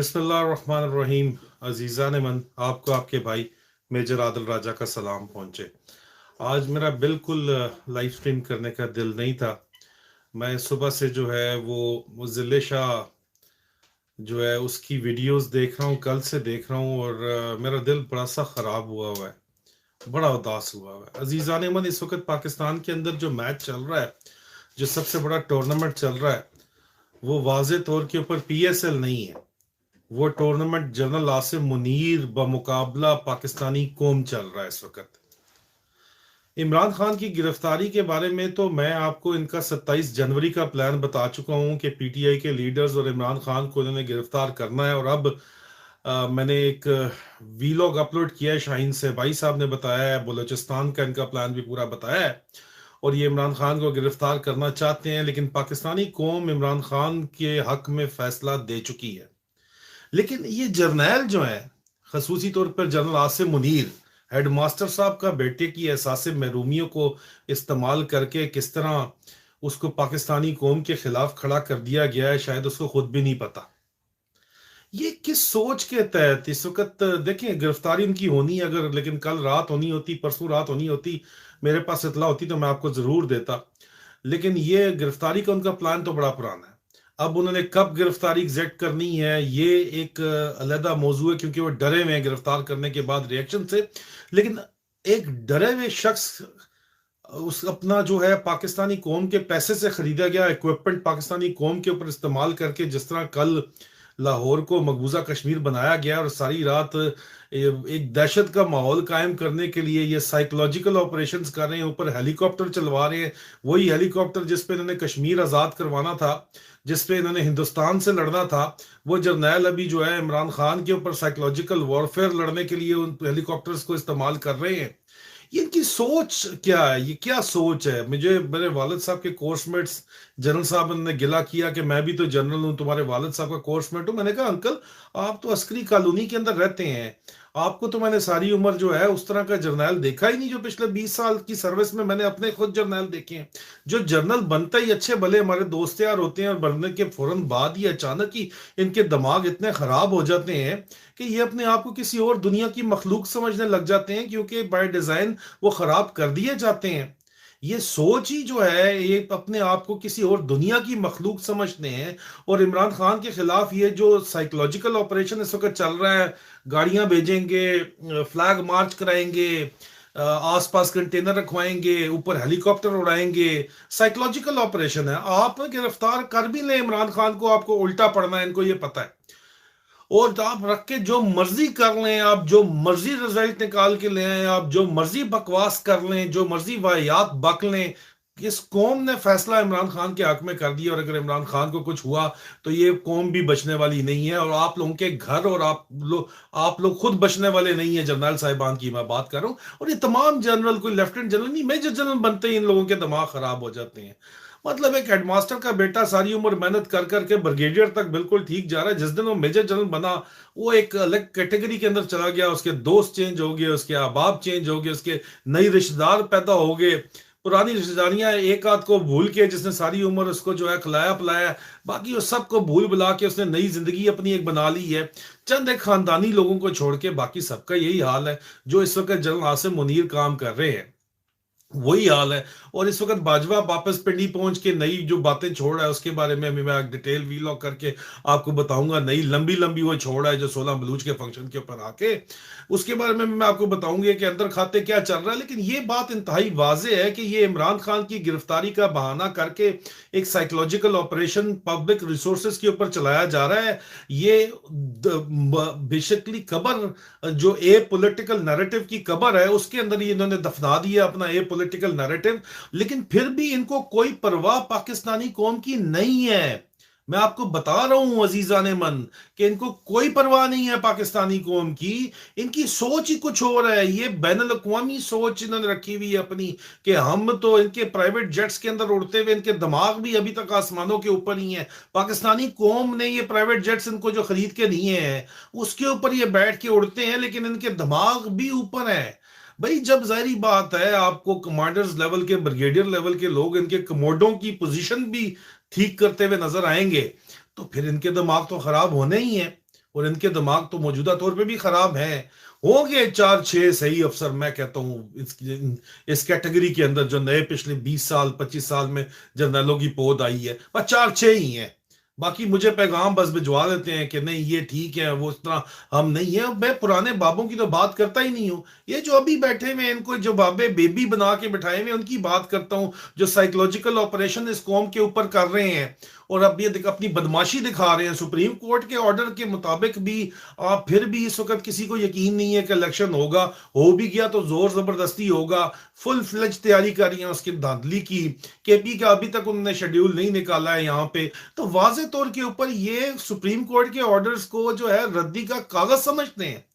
बिस्मिल्लाहिर्रहमानिर्रहीम। अजीज़ान मन, आपको आपके भाई मेजर आदिल राजा का सलाम पहुँचे। आज मेरा बिल्कुल लाइव स्ट्रीम करने का दिल नहीं था। मैं सुबह से जो है वो मुज़िल्ले शाह जो है उसकी वीडियोस देख रहा हूँ, कल से देख रहा हूँ, और मेरा दिल बड़ा सा ख़राब हुआ है, बड़ा उदास हुआ है। अजीज़ान मन, इस वक्त पाकिस्तान के अंदर जो मैच चल रहा है, जो सबसे बड़ा टूर्नामेंट चल रहा है, वो वाज़े तौर के ऊपर PSL नहीं है। वो टूर्नामेंट जनरल आसिम मुनीर बमुकाबला पाकिस्तानी कौम चल रहा है इस वक्त। इमरान खान की गिरफ्तारी के बारे में तो मैं आपको इनका 27 जनवरी का प्लान बता चुका हूं कि PTI के लीडर्स और इमरान खान को इन्होंने गिरफ्तार करना है। और अब मैंने एक वीलॉग अपलोड किया है, शाहीन से भाई साहब ने बताया है, बलूचिस्तान का इनका प्लान भी पूरा बताया है, और ये इमरान खान को गिरफ्तार करना चाहते हैं। लेकिन पाकिस्तानी कौम इमरान खान के हक में फैसला दे चुकी है। लेकिन ये जर्नैल जो है, खसूसी तौर पर general Asim Munir, head master साहब का बेटे की एहसास महरूमियों को इस्तेमाल करके किस तरह उसको पाकिस्तानी कौम के खिलाफ खड़ा कर दिया गया है, शायद उसको खुद भी नहीं पता। ये किस सोच के तहत इस वक्त, देखें, गिरफ्तारी उनकी होनी अगर, लेकिन कल रात होनी होती, परसों रात होनी होती, मेरे पास इतला होती तो मैं आपको जरूर देता। लेकिन ये गिरफ्तारी का उनका प्लान तो बड़ा पुराना है। अब उन्होंने कब गिरफ्तारी एग्जैक्ट करनी है ये एक अलग मौजू है, क्योंकि वो डरे हुए हैं गिरफ्तार करने के बाद रिएक्शन से। लेकिन एक डरे हुए शख्स, उस अपना जो है पाकिस्तानी कौम के पैसे से खरीदा गया इक्विपमेंट पाकिस्तानी कौम के ऊपर इस्तेमाल करके, जिस तरह कल लाहौर को मकबूजा कश्मीर बनाया गया और सारी रात एक दहशत का माहौल कायम करने के लिए ये साइकोलॉजिकल ऑपरेशंस कर रहे हैं, ऊपर हेलीकॉप्टर चलवा रहे हैं। वही हेलीकॉप्टर जिस पे इन्होंने कश्मीर आज़ाद करवाना था, जिस पे इन्होंने हिंदुस्तान से लड़ना था, वो जर्नैल अभी जो है इमरान खान के ऊपर साइकोलॉजिकल वॉरफेयर लड़ने के लिए उन हेलीकॉप्टर्स को इस्तेमाल कर रहे हैं। ये इनकी सोच क्या है? ये क्या सोच है? मुझे मेरे वालिद साहब के कोर्समेट्स जनरल साहब ने गिला किया कि मैं भी तो जनरल हूं, तुम्हारे वालिद साहब का कोर्समेट हूं। मैंने कहा अंकल, आप तो अस्करी कॉलोनी के अंदर रहते हैं, आपको तो मैंने सारी उम्र जो है उस तरह का जर्नल देखा ही नहीं। जो पिछले 20 साल की सर्विस में मैंने अपने खुद जर्नल देखे हैं। जो जर्नल बनते ही अच्छे भले हमारे दोस्त यार होते हैं, और बनने के फौरन बाद ही अचानक ही इनके दिमाग इतने खराब हो जाते हैं कि ये अपने आप को किसी और दुनिया की मखलूक समझने लग जाते हैं, क्योंकि बाय डिजाइन वो खराब कर दिए जाते हैं। ये सोच ही जो है, ये अपने आप को किसी और दुनिया की मखलूक समझते हैं। और इमरान खान के खिलाफ ये जो साइकोलॉजिकल ऑपरेशन इस वक्त चल रहा है, गाड़ियां भेजेंगे, फ्लैग मार्च कराएंगे, आसपास कंटेनर रखवाएंगे, ऊपर हेलीकॉप्टर उड़ाएंगे, साइकोलॉजिकल ऑपरेशन है। आप गिरफ्तार कर भी ले इमरान खान को, आपको उल्टा पड़ना है, इनको ये पता है। और आप रख के जो मर्जी कर लें, आप जो मर्जी रिजल्ट निकाल के ले आए, आप जो मर्जी बकवास कर लें, जो मर्जी वाहियात बक लें, इस कौम ने फैसला इमरान खान के हक में कर दिया। और अगर इमरान खान को कुछ हुआ तो ये कौम भी बचने वाली नहीं है, और आप लोगों के घर और आप लोग खुद बचने वाले नहीं है। जनरल साहिबान की मैं बात कर रहा हूं, और ये तमाम जनरल, कोई लेफ्टिनेंट जनरल नहीं, मेजर जनरल बनते ही इन लोगों के दिमाग खराब हो जाते हैं। मतलब एक हेडमास्टर का बेटा सारी उम्र मेहनत कर करके ब्रिगेडियर तक बिल्कुल ठीक जा रहा है, जिस दिन वो मेजर जनरल बना वो एक अलग कैटेगरी के अंदर चला गया। उसके दोस्त चेंज हो गए, उसके अहबाब चेंज हो गए, उसके नई रिश्तेदार पैदा हो गए, पुरानी रिश्तेदारियां एक आध को भूल के, जिसने सारी उम्र उसको जो है खिलाया पिलाया, बाकी वो सबको भूल भुला के उसने नई जिंदगी अपनी एक बना ली है। चंद एक खानदानी लोगों को छोड़ के बाकी सबका यही हाल है। जो इस वक्त जनरल आसिम मुनीर काम कर रहे हैं वही हाल है। और इस वक्त बाजवा वापस पिंडी पहुंच के नई जो बातें छोड़ रहा है, उसके बारे में अभी मैं डिटेल वीलॉग करके आपको बताऊंगा। नई लंबी लंबी वो छोड़ रहा है जो 16 बलूच के फंक्शन के ऊपर आके, उसके बारे में मैं आपको बताऊंगी कि अंदर खाते क्या चल रहा है। लेकिन ये बात इंतहाई वाजे है कि ये इमरान खान की गिरफ्तारी का बहाना करके एक साइकोलॉजिकल ऑपरेशन पब्लिक रिसोर्सेज के ऊपर चलाया जा रहा है। ये बेसिकली कबर, जो ए पॉलिटिकल नैरेटिव की कबर है, उसके अंदर ये इन्होंने दफना दिया अपना ए पॉलिटिकल नैरेटिव। लेकिन फिर भी इनको कोई परवाह पाकिस्तानी कौम की नहीं है। मैं आपको बता रहा हूं अजीजान मन, कि इनको कोई परवाह नहीं है पाकिस्तानी कौम की। इनकी सोच ही कुछ और है। ये बैनुल अक़वामी सोच इन्होंने रखी हुई है अपनी, कि हम तो इनके प्राइवेट जेट्स के अंदर उड़ते हुए, इनके दिमाग भी अभी तक आसमानों के ऊपर ही है। पाकिस्तानी कौम ने ये प्राइवेट जेट्स इनको जो खरीद के दिए हैं उसके ऊपर ये बैठ के उड़ते हैं, लेकिन इनके दिमाग भी ऊपर है। भाई, जब जाहिर बात है आपको कमांडर्स लेवल के, ब्रिगेडियर लेवल के लोग इनके कमोडों की पोजीशन भी ठीक करते हुए नजर आएंगे, तो फिर इनके दिमाग तो खराब होने ही है। اور इनके दिमाग तो मौजूदा तौर पे भी खराब हैं। होंगे 4-6 सही अफसर, मैं कहता हूँ इस कैटेगरी के अंदर जो नए पिछले 20 साल 25 साल में जर्नैलों की पौध आई है, बस 4-6 ही हैं। बाकी मुझे पैगाम बस भिजवा देते हैं कि नहीं ये ठीक है, वो इस तरह हम नहीं है। मैं पुराने बाबों की तो बात करता ही नहीं हूँ, ये जो अभी बैठे हुए हैं, इनको जो बाबे बेबी बना के बिठाए हुए उनकी बात करता हूँ, जो साइकोलॉजिकल ऑपरेशन इस कौम के ऊपर कर रहे हैं और अब ये अपनी बदमाशी दिखा रहे हैं। सुप्रीम कोर्ट के ऑर्डर के मुताबिक भी आप फिर भी इस वक्त किसी को यकीन नहीं है कि इलेक्शन होगा, हो भी गया तो जोर जबरदस्ती होगा। फुल फ्लेज तैयारी कर रही है उसकी धांधली की। केपी का अभी तक उन्होंने शेड्यूल नहीं निकाला है यहाँ पे, तो वाजे तौर के ऊपर ये सुप्रीम कोर्ट के ऑर्डर्स को जो है रद्दी का कागज समझते हैं।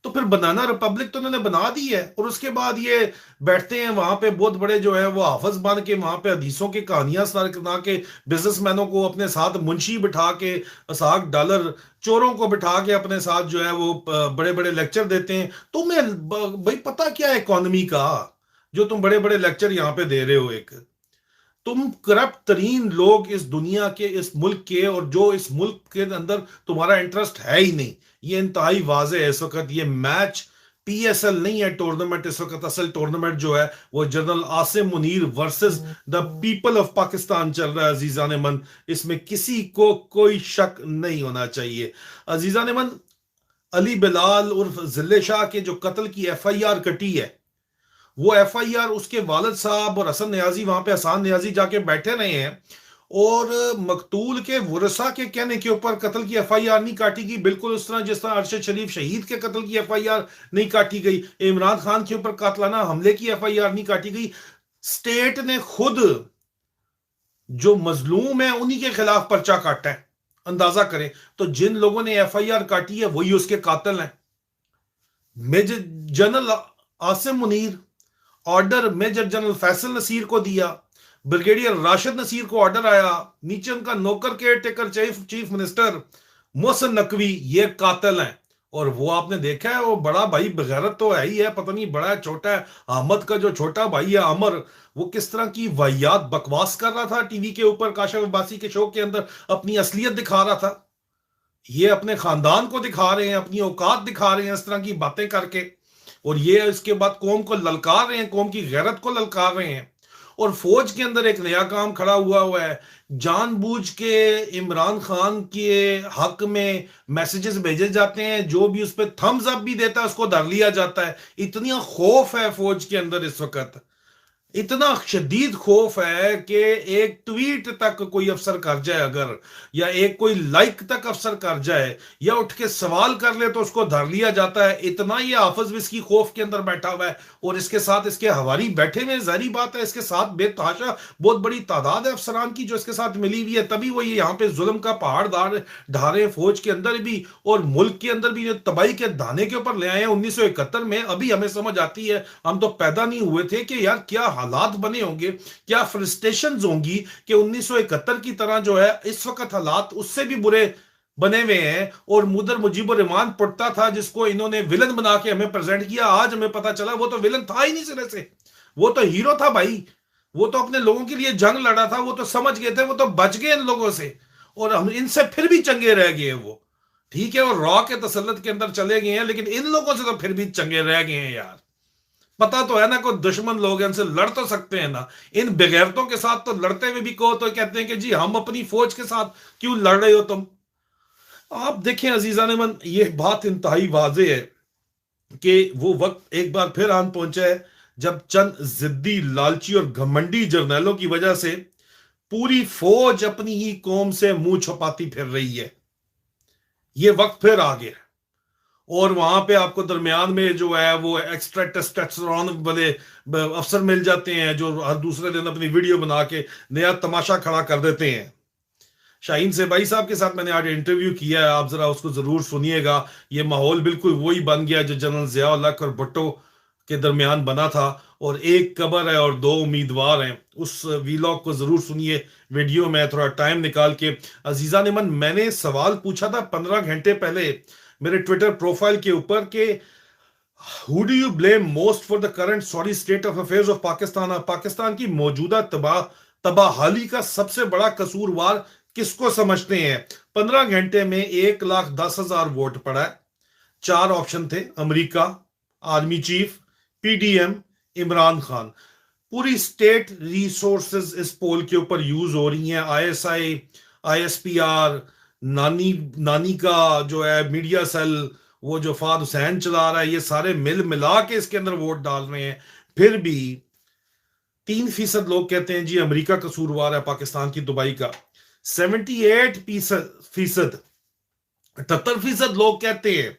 तो फिर बनाना रिपब्लिक तो उन्होंने बना दी है, और उसके बाद ये बैठते हैं वहां पे बहुत बड़े जो है वो हाफज बन के वहां पे हदीसों की कहानियां सुना के बिजनेसमैनों को अपने साथ मुंशी बिठा के $100 चोरों को बिठा के अपने साथ जो है वो बड़े बड़े लेक्चर देते हैं। तुम्हें भाई पता क्या है इकोनॉमी का, जो तुम बड़े बड़े लेक्चर यहाँ पे दे रहे हो? एक तुम करप्ट तरीन लोग इस दुनिया के, इस मुल्क के, और जो इस मुल्क के अंदर तुम्हारा इंटरेस्ट है ही नहीं, ये इंतहाई वाज़ेह है। इस वक्त ये मैच पीएसएल नहीं है टूर्नामेंट, इस वक्त असल टूर्नामेंट जो है वो general Asim Munir versus the people of Pakistan चल रहा है। अजीजान मन, इसमें किसी को कोई शक नहीं होना चाहिए। अजीजान मन, अली बिलाल उर्फ जिले शाह के जो कत्ल की एफआईआर कटी है, वो एफआईआर उसके वालिद साहब और हसन नियाजी वहां पे हसान नियाजी जाके बैठे रहे हैं, और मकतूल के वरसा के कहने के ऊपर कत्ल की एफआईआर नहीं काटी गई, बिल्कुल उस तरह जिस तरह अरशद शरीफ शहीद के कत्ल की एफआईआर नहीं काटी गई, इमरान खान के ऊपर कातलाना हमले की एफआईआर नहीं काटी गई। स्टेट ने खुद जो मजलूम है उन्हीं के खिलाफ पर्चा काटा है। अंदाजा करें तो जिन लोगों ने एफआईआर काटी है वही उसके कातिल हैं। Major general Asim Munir order major general Faisal Naseer को दिया, ब्रिगेडियर राशिद नसीर को ऑर्डर आया, नीचे उनका नौकर care taker chief minister Mohsin Naqvi, ये कातिल हैं। और वो आपने देखा है, वो बड़ा भाई बगैरत तो है ही है, पता नहीं बड़ा है छोटा है, अहमद का जो छोटा भाई है अमर, वो किस तरह की वाहियात बकवास कर रहा था टीवी के ऊपर काशिफ अब्बासी के शो के अंदर, अपनी असलियत दिखा रहा था। ये अपने खानदान को दिखा रहे हैं, अपनी औकात दिखा रहे हैं इस तरह की बातें करके, और ये इसके बाद कौम को ललकार रहे हैं, कौम की गैरत को ललकार रहे हैं। और फौज के अंदर एक नया काम खड़ा हुआ है, जानबूझ के इमरान खान के हक में मैसेजेस भेजे जाते हैं, जो भी उस पर थम्स अप भी देता है उसको धर लिया जाता है। इतनी खौफ है फौज के अंदर इस वक्त, इतना शदीद खौफ है कि एक ट्वीट तक कोई अफसर कर जाए अगर, या एक कोई लाइक तक अफसर कर जाए, या उठ के सवाल कर ले तो उसको धर लिया जाता है। इतना ये हाफिज इसकी खौफ के अंदर बैठा हुआ है, और इसके साथ इसके हवारी बैठे हुए, जाहिर बात है इसके साथ बेतहाशा बहुत बड़ी तादाद है अफसरान की जो इसके साथ मिली हुई है, तभी वो ये यहाँ पे जुल्म का पहाड़ ढा रहे हैं फौज के अंदर भी और मुल्क के अंदर भी। तबाही के दाने के ऊपर ले आए हैं 1971 में। अभी हमें समझ आती है, हम तो पैदा नहीं हुए थे, कि यार क्या हालात बने होंगे, क्या फ्रस्ट्रेशंस होंगी कि 1971 की तरह जो है इस वक्त हालात उससे भी बुरे बने हुए हैं। और मुदर मुजीबुर रहमान पड़ता था जिसको इन्होंने विलन बना के हमें प्रेजेंट किया, आज हमें पता चला वो तो विलन था ही नहीं सिरे से, वो तो हीरो था भाई, वो तो अपने लोगों के लिए जंग लड़ा था, वो तो समझ गए थे, वो तो बच गए इन लोगों से, और हम इनसे फिर भी चंगे रह गए। वो ठीक है, और रॉ के तसल्लुत के अंदर चले गए हैं, लेकिन इन लोगों से तो फिर भी चंगे रह गए हैं यार। पता तो है ना, कोई दुश्मन लोग हैं, इनसे लड़ तो सकते हैं ना, इन बेगैरतों के साथ तो लड़ते हुए भी कहो तो कहते हैं कि जी हम अपनी फौज के साथ क्यों लड़ रहे हो तुम। आप देखें अजीजान मन, ये बात इंतहाई वाज़ेह है कि वो वक्त एक बार फिर आन पहुंचा है जब चंद जिद्दी, लालची और घमंडी जर्नैलों की वजह से पूरी फौज अपनी ही कौम से मुंह छुपाती फिर रही है। ये वक्त फिर आ गया, और वहां पे आपको दरमियान में जो है वो एक्स्ट्रा टेस्टोस्टेरोन वाले अफसर मिल जाते हैं जो हर दूसरे दिन अपनी वीडियो बना के नया तमाशा खड़ा कर देते हैं। शाहीन से भाई साहब के साथ मैंने आज इंटरव्यू किया है, आप जरा उसको जरूर सुनिएगा। ये माहौल बिल्कुल वही बन गया जो जनरल ज़िया-उल हक और भुट्टो के दरमियान बना था, और एक कबर है और 2 उम्मीदवार हैं। उस वीलॉग को जरूर सुनिए, वीडियो में थोड़ा टाइम निकाल के। अजीजा ने मन, मैंने सवाल पूछा था 15 घंटे पहले मेरे ट्विटर प्रोफाइल के ऊपर कि who do you blame most for the current sorry state of affairs of Pakistan. Pakistan की मौजूदा तबाहाली का सबसे बड़ा कसूरवार کس کو سمجھتے ہیں؟ 15 گھنٹے میں 1,10,000 ووٹ پڑا ہے. 4 آپشن تھے: امریکہ، army chief, P D M, Imran Khan. پوری سٹیٹ ریسورسز اس پول کے اوپر یوز ہو رہی ہیں. آئی ایس پی آر، نانی کا جو ہے میڈیا سیل، وہ جو فہد حسین چلا رہا ہے، یہ سارے ملا کے اس کے اندر ووٹ ڈال رہے ہیں. پھر بھی 3% لوگ کہتے ہیں جی امریکہ قصوروار ہے پاکستان کی تباہی کا. 78% 78% لوگ کہتے ہیں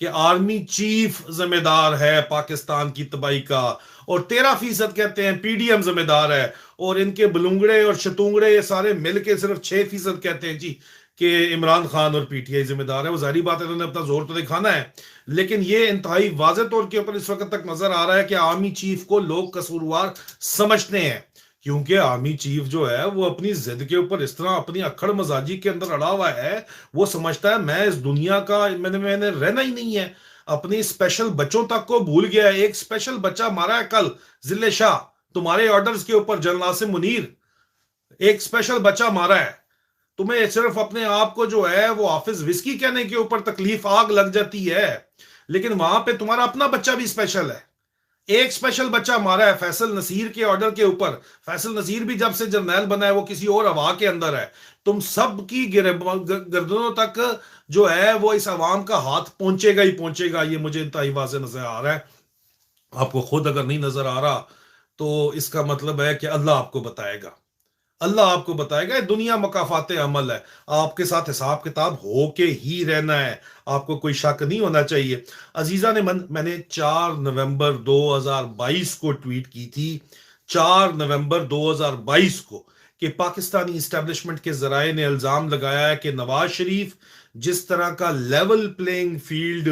کہ آرمی چیف ذمہ دار ہے پاکستان کی تباہی کا، اور 13% کہتے ہیں پی ڈی ایم ذمہ دار ہے، اور ان کے بلونگڑے اور شتونگڑے یہ سارے مل کے صرف 6% کہتے ہیں جی کہ عمران خان اور پی ٹی آئی ذمہ دار ہے. وہ ظاہری بات ہے انہوں نے اپنا زور تو دکھانا ہے، لیکن یہ انتہائی واضح طور کے اوپر اس وقت تک نظر آ رہا ہے کہ آرمی چیف کو لوگ قصوروار سمجھتے ہیں، کیونکہ آرمی چیف جو ہے وہ اپنی ضد کے اوپر اس طرح اپنی اکھڑ مزاجی کے اندر اڑا ہوا ہے. وہ سمجھتا ہے میں اس دنیا کا میں نے رہنا ہی نہیں ہے، اپنی اسپیشل بچوں تک کو بھول گیا ہے. ایک اسپیشل بچہ مارا ہے کل ضلع شاہ تمہارے آرڈرز کے اوپر، جنرل عاصم منیر، ایک اسپیشل بچہ مارا ہے. تمہیں صرف اپنے آپ کو جو ہے وہ حافظ وسکی کہنے کے اوپر تکلیف آگ لگ جاتی ہے، لیکن وہاں پہ تمہارا اپنا بچہ بھی اسپیشل ہے. ایک سپیشل بچہ مارا ہے فیصل نصیر کے آرڈر کے اوپر. فیصل نصیر بھی جب سے جرنیل بنا ہے وہ کسی اور ہوا کے اندر ہے. تم سب کی گردنوں تک جو ہے وہ اس عوام کا ہاتھ پہنچے گا ہی پہنچے گا. یہ مجھے انتہائی واضح نظر آ رہا ہے. آپ کو خود اگر نہیں نظر آ رہا تو اس کا مطلب ہے کہ اللہ آپ کو بتائے گا. اللہ آپ کو بتائے گا. دنیا مکافات عمل ہے، آپ کے ساتھ حساب کتاب ہو کے ہی رہنا ہے. آپ کو کوئی شک نہیں ہونا چاہیے. عزیزہ نے میں نے 4 نومبر 2022 کو ٹویٹ کی تھی، 4 نومبر 2022 کو، کہ پاکستانی اسٹیبلشمنٹ کے ذرائع نے الزام لگایا ہے کہ نواز شریف جس طرح کا لیول پلینگ فیلڈ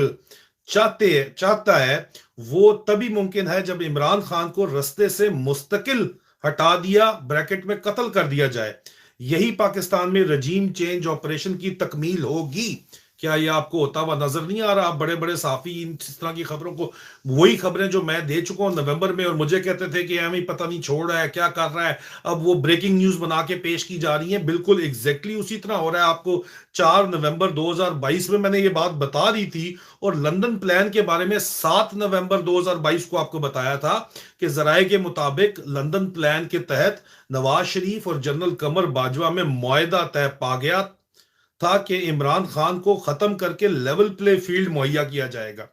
چاہتا ہے وہ تبھی ممکن ہے جب عمران خان کو رستے سے مستقل ہٹا دیا، بریکٹ میں قتل کر دیا جائے. یہی پاکستان میں رجیم چینج آپریشن کی تکمیل ہوگی. کیا یہ آپ کو ہوتا ہوا نظر نہیں آ رہا؟ آپ بڑے بڑے صحافی اس طرح کی خبروں کو، وہی خبریں جو میں دے چکا ہوں نومبر میں، اور مجھے کہتے تھے کہ ایم پتہ نہیں چھوڑ رہا ہے کیا کر رہا ہے، اب وہ بریکنگ نیوز بنا کے پیش کی جا رہی ہیں. بالکل ایگزیکٹلی اسی طرح ہو رہا ہے. آپ کو 4 نومبر 2022 میں نے یہ بات بتا دی تھی، اور لندن پلان کے بارے میں 7 نومبر 2022 کو آپ کو بتایا تھا کہ ذرائع کے مطابق لندن پلان کے تحت نواز شریف اور جنرل قمر باجوہ میں معاہدہ طے پا گیا تھا کہ عمران خان کو ختم کر کے لیول پلے فیلڈ مہیا کیا جائے گا،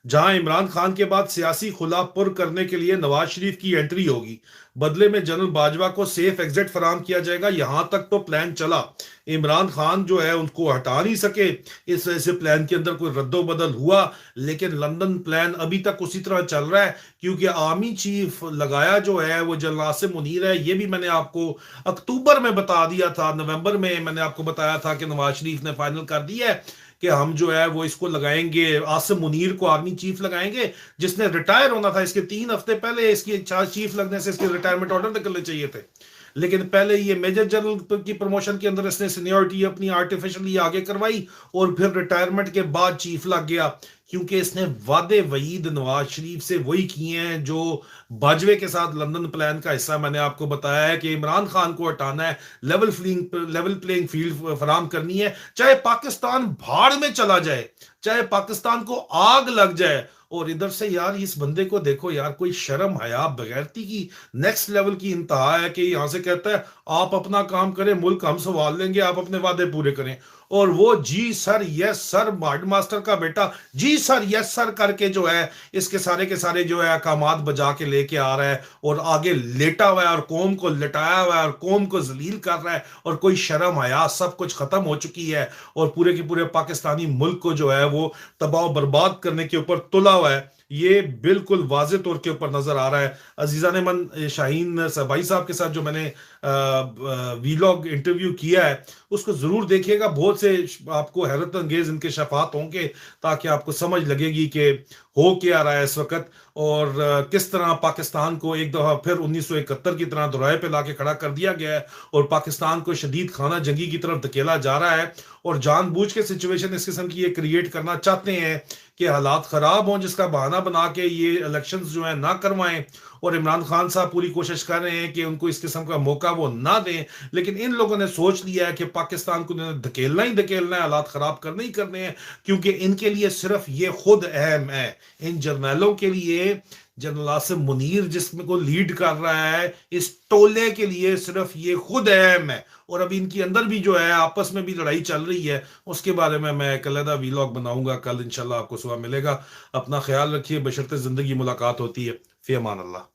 جہاں عمران خان کے بعد سیاسی خلا پر کرنے کے لیے نواز شریف کی انٹری ہوگی. بدلے میں جنرل باجوہ کو سیف ایگزٹ فراہم کیا جائے گا. یہاں تک تو پلان چلا. عمران خان جو ہے ان کو ہٹا نہیں سکے، اس وجہ سے پلان کے اندر کوئی رد و بدل ہوا، لیکن لندن پلان ابھی تک اسی طرح چل رہا ہے، کیونکہ آرمی چیف لگایا جو ہے وہ جنرل عاصم منیر ہے. یہ بھی میں نے آپ کو اکتوبر میں بتا دیا تھا، نومبر میں میں نے آپ کو بتایا تھا کہ نواز شریف نے فائنل کر دیا ہے کہ ہم جو ہے وہ اس کو لگائیں گے، عاصم منیر کو آرمی چیف لگائیں گے، جس نے ریٹائر ہونا تھا. اس کے 3 ہفتے پہلے اس کی چیف لگنے سے اس کے ریٹائرمنٹ آرڈر نکلنے چاہیے تھے، لیکن پہلے یہ میجر جنرل کی پروموشن کے اندر اس نے سینیورٹی اپنی آرٹیفیشلی آگے کروائی، اور پھر ریٹائرمنٹ کے بعد چیف لگ گیا، کیونکہ اس نے وعدے وعید نواز شریف سے وہی کیے ہیں جو باجوے کے ساتھ لندن پلان کا حصہ. میں نے آپ کو بتایا ہے کہ عمران خان کو ہٹانا ہے، لیول پلینگ فیلڈ فراہم کرنی ہے، چاہے پاکستان بھاڑ میں چلا جائے، چاہے پاکستان کو آگ لگ جائے. اور ادھر سے یار اس بندے کو دیکھو یار، کوئی شرم حیا بغیرتی کی نیکسٹ لیول کی انتہا ہے کہ یہاں سے کہتا ہے آپ اپنا کام کریں، ملک ہم سنبھال لیں گے، آپ اپنے وعدے پورے کریں. اور وہ جی سر یس سر، ہیڈ ماسٹر کا بیٹا جی سر یس سر کر کے جو ہے اس کے سارے جو ہے احکامات بجا کے لے کے آ رہا ہے، اور آگے لیٹا ہوا ہے اور قوم کو لٹایا ہوا ہے اور قوم کو ذلیل کر رہا ہے. اور کوئی شرم حیا، سب کچھ ختم ہو چکی ہے، اور پورے کے پورے پاکستانی ملک کو جو ہے وہ تباہ و برباد کرنے کے اوپر تلا ہوا ہے. یہ بالکل واضح طور کے اوپر نظر آ رہا ہے. عزیزان من، شاہین بھائی صاحب کے ساتھ جو میں نے ویلاگ انٹرویو کیا ہے اس کو ضرور دیکھیے گا. بہت سے آپ کو حیرت انگیز انکشافات ہوں گے، تاکہ آپ کو سمجھ لگے گی کہ ہو کیا رہا ہے اس وقت، اور کس طرح پاکستان کو ایک دفعہ پھر 1971 کی طرح دورائے پہ لا کے کھڑا کر دیا گیا ہے، اور پاکستان کو شدید خانہ جنگی کی طرف دھکیلا جا رہا ہے. اور جان بوجھ کے سچویشن اس قسم کی یہ کریٹ کرنا چاہتے ہیں کہ حالات خراب ہوں، جس کا بہانہ بہانہ بنا کے یہ الیکشنز جو ہیں نہ کروائیں، اور عمران خان صاحب پوری کوشش کر رہے ہیں کہ ان کو اس قسم کا موقع وہ نہ دیں، لیکن ان لوگوں نے سوچ لیا ہے کہ پاکستان کو انہوں نے دھکیلنا ہی دھکیلنا ہے، حالات خراب کرنے ہی کرنے ہیں، کیونکہ ان کے لیے صرف یہ خود اہم ہے، ان جرنیلوں کے لیے، جنرل آصف منیر جس میں کو لیڈ کر رہا ہے، اس ٹولے کے لیے صرف یہ خود اہم ہے، اور اب ان کے اندر بھی جو ہے آپس میں بھی لڑائی چل رہی ہے، اس کے بارے میں ایک علیحدہ ویلاگ بناؤں گا، کل انشاءاللہ آپ کو صبح ملے گا۔ اپنا خیال رکھیے، بشرط زندگی ملاقات ہوتی ہے، فی امان اللہ۔